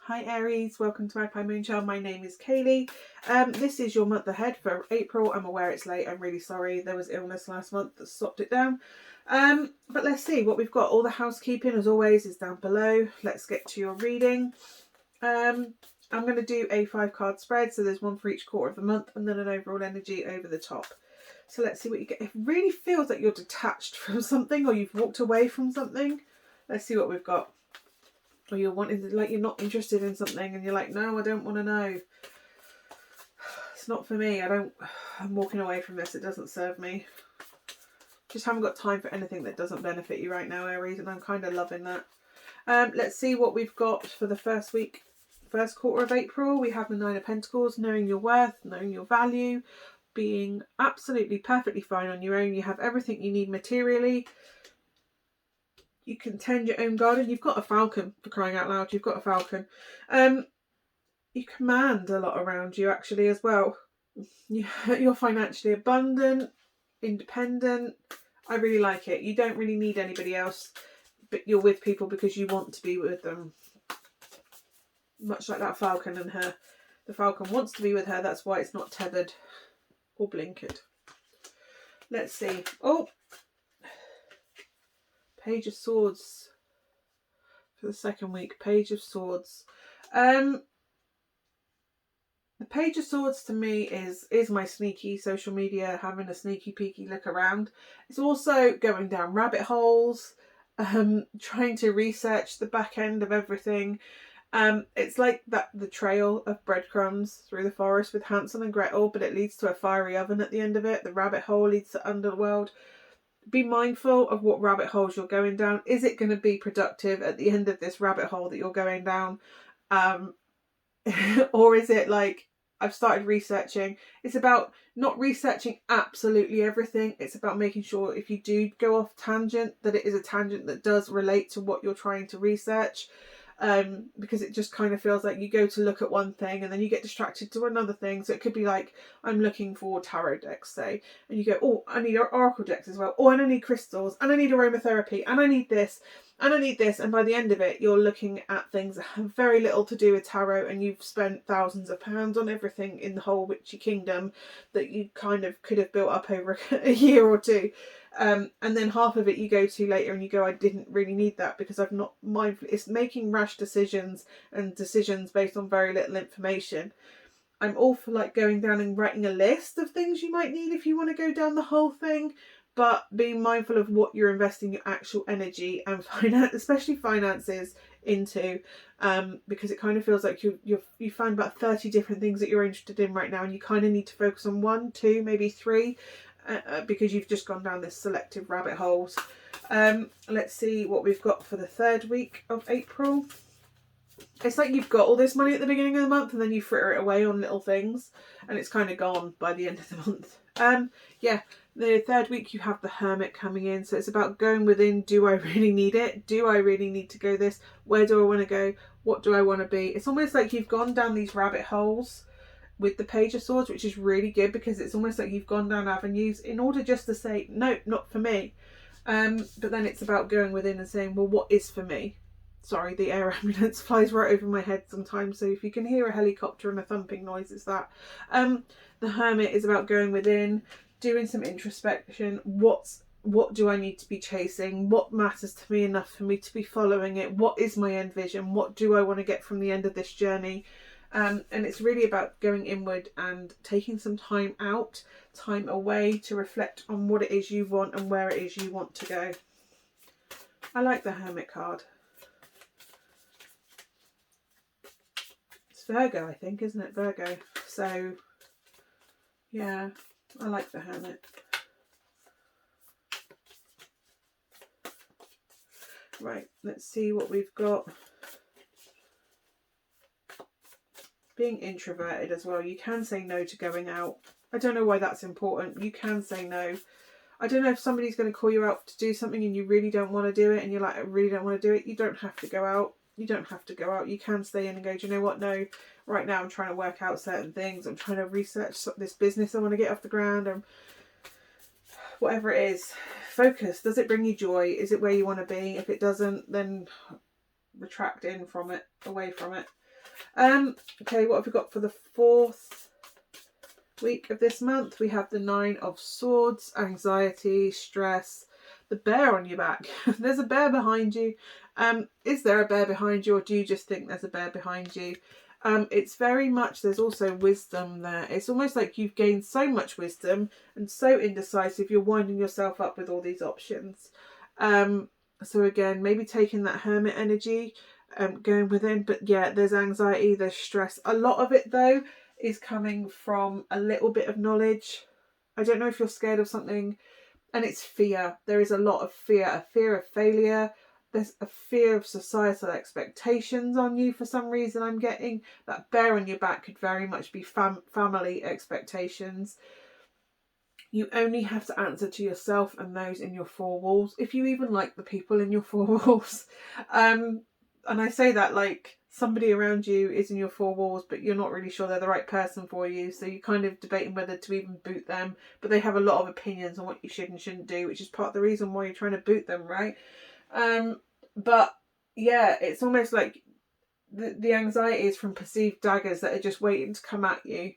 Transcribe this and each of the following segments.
Hi Aries, welcome to Magpie Moonchild. My name is Kayleigh. This is your month ahead for April. I'm aware it's late. I'm really sorry. There was illness last month that stopped it down. But let's see what we've got. All the housekeeping, as always, is down below. Let's get to your reading. I'm going to do a 5-card spread. So there's one for each quarter of the month and then an overall energy over the top. So let's see what you get. It really feels like you're detached from something or you've walked away from something. Let's see what we've got. Or you're wanting to, like, you're not interested in something and you're like, no, I don't want to know. It's not for me. I'm walking away from this. It doesn't serve me. Just haven't got time for anything that doesn't benefit you right now, Aries, and I'm kind of loving that. Let's see what we've got for the first quarter of April. We have the 9 of Pentacles, knowing your worth, knowing your value, being absolutely perfectly fine on your own. You have everything you need materially. You can tend your own garden. You've got a falcon, for crying out loud. You've got a falcon. You command a lot around you, actually, as well. You're financially abundant, independent. I really like it. You don't really need anybody else, but you're with people because you want to be with them. Much like that falcon and her. The falcon wants to be with her. That's why it's not tethered or blinkered. Let's see. Oh! Page of Swords for the second week. Page of Swords. The Page of Swords to me is my sneaky social media, having a sneaky peeky look around. It's also going down rabbit holes, trying to research the back end of everything. It's like the trail of breadcrumbs through the forest with Hansel and Gretel, but it leads to a fiery oven at the end of it. The rabbit hole leads to underworld. Be mindful of what rabbit holes you're going down. Is it going to be productive at the end of this rabbit hole that you're going down? Or is it like, I've started researching. It's about not researching absolutely everything. It's about making sure if you do go off tangent, that it is a tangent that does relate to what you're trying to research. Because it just kind of feels like you go to look at one thing and then you get distracted to another thing. So it could be like, I'm looking for tarot decks, say, and you go, oh, I need oracle decks as well. Oh, and I need crystals, and I need aromatherapy, and I need this, and I need this. And by the end of it, you're looking at things that have very little to do with tarot, and you've spent thousands of pounds on everything in the whole witchy kingdom that you kind of could have built up over a year or two. And then half of it you go to later and you go, I didn't really need that because I've not mindful. It's making rash decisions and decisions based on very little information. I'm all for like going down and writing a list of things you might need if you want to go down the whole thing, but being mindful of what you're investing your actual energy and especially finances into, because it kind of feels like you find about 30 different things that you're interested in right now, and you kind of need to focus on 1, 2, maybe 3. Because you've just gone down this selective rabbit holes. Let's see what we've got for the third week of April. It's like you've got all this money at the beginning of the month and then you fritter it away on little things and it's kind of gone by the end of the month. Yeah, the third week you have the Hermit coming in. So it's about going within. Do I really need it? Do I really need to go this? Where do I want to go? What do I want to be? It's almost like you've gone down these rabbit holes with the Page of Swords, which is really good because it's almost like you've gone down avenues in order just to say, no, not for me. But then it's about going within and saying, well, what is for me? Sorry, the air ambulance flies right over my head sometimes. So if you can hear a helicopter and a thumping noise, it's that. The Hermit is about going within, doing some introspection. What do I need to be chasing? What matters to me enough for me to be following it? What is my end vision? What do I want to get from the end of this journey? And it's really about going inward and taking some time away to reflect on what it is you want and where it is you want to go. I like the Hermit card. It's Virgo, I think, isn't it? Virgo. So, yeah, I like the Hermit. Right, let's see what we've got. Being introverted as well. You can say no to going out. I don't know why that's important. You can say no. I don't know if somebody's going to call you out to do something and you really don't want to do it and you're like, I really don't want to do it. You don't have to go out. You don't have to go out. You can stay in and go, do you know what? No, right now I'm trying to work out certain things. I'm trying to research this business I want to get off the ground, and whatever it is. Focus. Does it bring you joy? Is it where you want to be? If it doesn't, then retract in from it, away from it. Okay, what have we got for the 4th week of this month? We have the 9 of Swords, anxiety, stress, the bear on your back. There's a bear behind you. Is there a bear behind you, or do you just think there's a bear behind you? It's very much, there's also wisdom there. It's almost like you've gained so much wisdom and so indecisive, you're winding yourself up with all these options. So again, maybe taking that hermit energy, going within. But yeah, there's anxiety, there's stress. A lot of it though is coming from a little bit of knowledge. I don't know if you're scared of something, and it's fear. There is a lot of fear, a fear of failure. There's a fear of societal expectations on you for some reason. I'm getting that bear on your back could very much be family expectations. You only have to answer to yourself and those in your 4 walls, if you even like the people in your 4 walls. And I say that like somebody around you is in your 4 walls, but you're not really sure they're the right person for you. So you're kind of debating whether to even boot them. But they have a lot of opinions on what you should and shouldn't do, which is part of the reason why you're trying to boot them, right? But yeah, it's almost like the anxiety is from perceived daggers that are just waiting to come at you.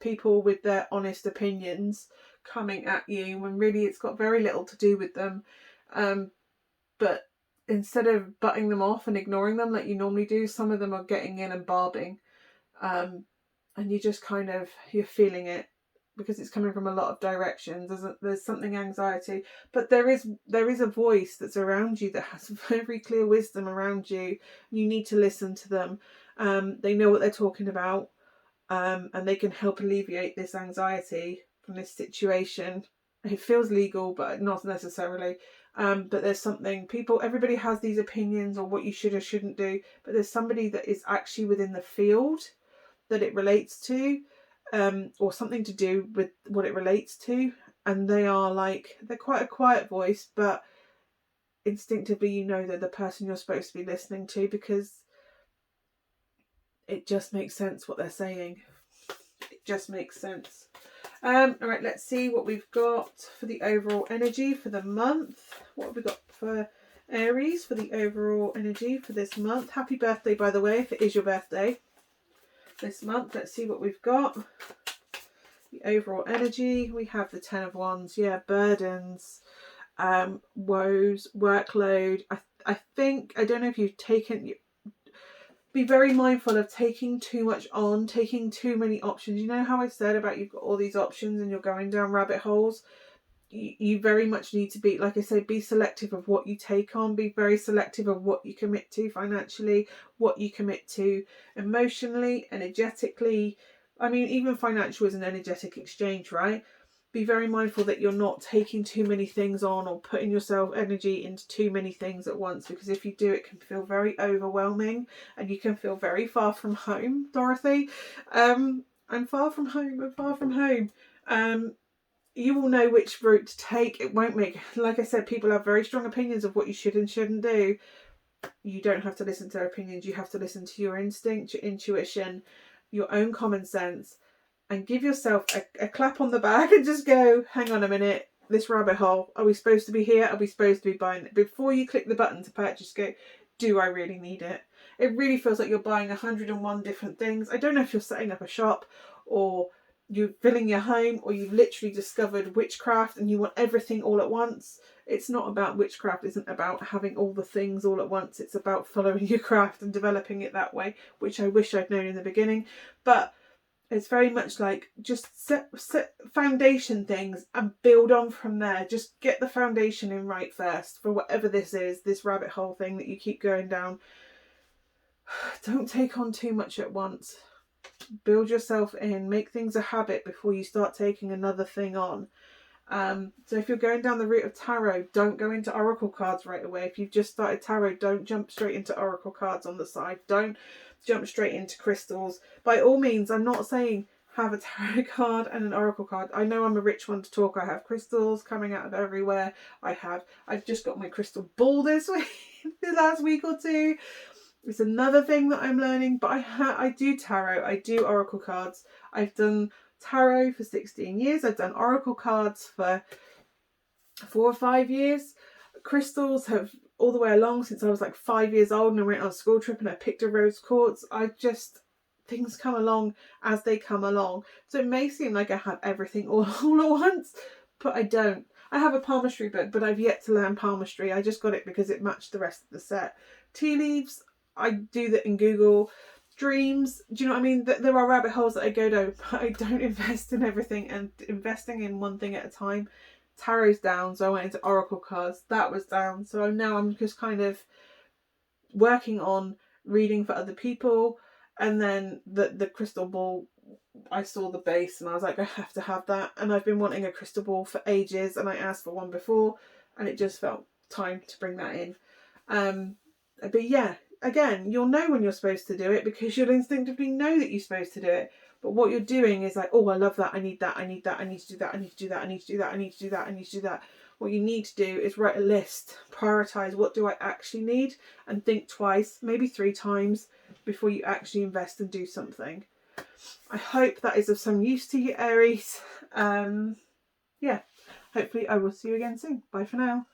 People with their honest opinions coming at you when really it's got very little to do with them. But instead of butting them off and ignoring them like you normally do, some of them are getting in and barbing. And you just kind of, you're feeling it because it's coming from a lot of directions. There's something anxiety, but there is a voice that's around you that has very clear wisdom around you. You need to listen to them. They know what they're talking about, and they can help alleviate this anxiety from this situation. It feels legal, but not necessarily. But there's something, everybody has these opinions on what you should or shouldn't do, but there's somebody that is actually within the field that it relates to, or something to do with what it relates to, and they're quite a quiet voice, but instinctively you know they're the person you're supposed to be listening to, because it just makes sense what they're saying. It just makes sense. All right, let's see what we've got for the overall energy for the month. What have we got for Aries for the overall energy for this month? Happy birthday, by the way, if it is your birthday this month. Let's see what we've got. The overall energy, we have the 10 of Wands. Yeah, burdens, woes, workload. I think, I don't know if you've taken, be very mindful of taking too much on, taking too many options. You know how I said about you've got all these options and you're going down rabbit holes? You very much need to be, like I say, be selective of what you take on. Be very selective of what you commit to financially, what you commit to emotionally, energetically. I mean, even financial is an energetic exchange, right? Be very mindful that you're not taking too many things on or putting yourself energy into too many things at once, because if you do, it can feel very overwhelming and you can feel very far from home, Dorothy. I'm far from home. I'm far from home. You will know which route to take. It won't make, like I said, people have very strong opinions of what you should and shouldn't do. You don't have to listen to their opinions. You have to listen to your instinct, your intuition, your own common sense, and give yourself a clap on the back and just go, hang on a minute, this rabbit hole, are we supposed to be here? Are we supposed to be buying it? Before you click the button to purchase, go, do I really need it? It really feels like you're buying 101 different things. I don't know if you're setting up a shop, or you're filling your home, or you've literally discovered witchcraft and you want everything all at once. It's not about witchcraft, isn't about having all the things all at once. It's about following your craft and developing it that way, which I wish I'd known in the beginning. But it's very much like just set foundation things and build on from there. Just get the foundation in right first for whatever this is, this rabbit hole thing that you keep going down. Don't take on too much at once. Build yourself in, make things a habit before you start taking another thing on. So if you're going down the route of tarot, don't go into oracle cards right away. If you've just started tarot, don't jump straight into oracle cards on the side. Don't jump straight into crystals. By all means, I'm not saying have a tarot card and an oracle card. I know I'm a rich one to talk. I have crystals coming out of everywhere. I've just got my crystal ball this week, the last week or two. It's another thing that I'm learning, but I do tarot, I do oracle cards. I've done tarot for 16 years. I've done oracle cards for 4 or 5 years. Crystals have all the way along since I was like 5 years old, and I went on a school trip and I picked a rose quartz. Things come along as they come along. So it may seem like I have everything all at once, but I don't. I have a palmistry book, but I've yet to learn palmistry. I just got it because it matched the rest of the set. Tea leaves, I do that in Google. Dreams, do you know what I mean? There are rabbit holes that I go down, but I don't invest in everything, and investing in one thing at a time. Tarot's down, so I went into oracle cards. That was down, so now I'm just kind of working on reading for other people. And then the crystal ball, I saw the base and I was like, I have to have that. And I've been wanting a crystal ball for ages, and I asked for one before, and it just felt time to bring that in. But yeah, again, you'll know when you're supposed to do it because you'll instinctively know that you're supposed to do it. But what you're doing is like, oh, I love that, I need that, I need that, I need to do that, I need to do that, I need to do that, I need to do that, I need to do that. What you need to do is write a list, prioritise what do I actually need, and think twice, maybe 3 times before you actually invest and do something. I hope that is of some use to you, Aries. Yeah, hopefully I will see you again soon. Bye for now.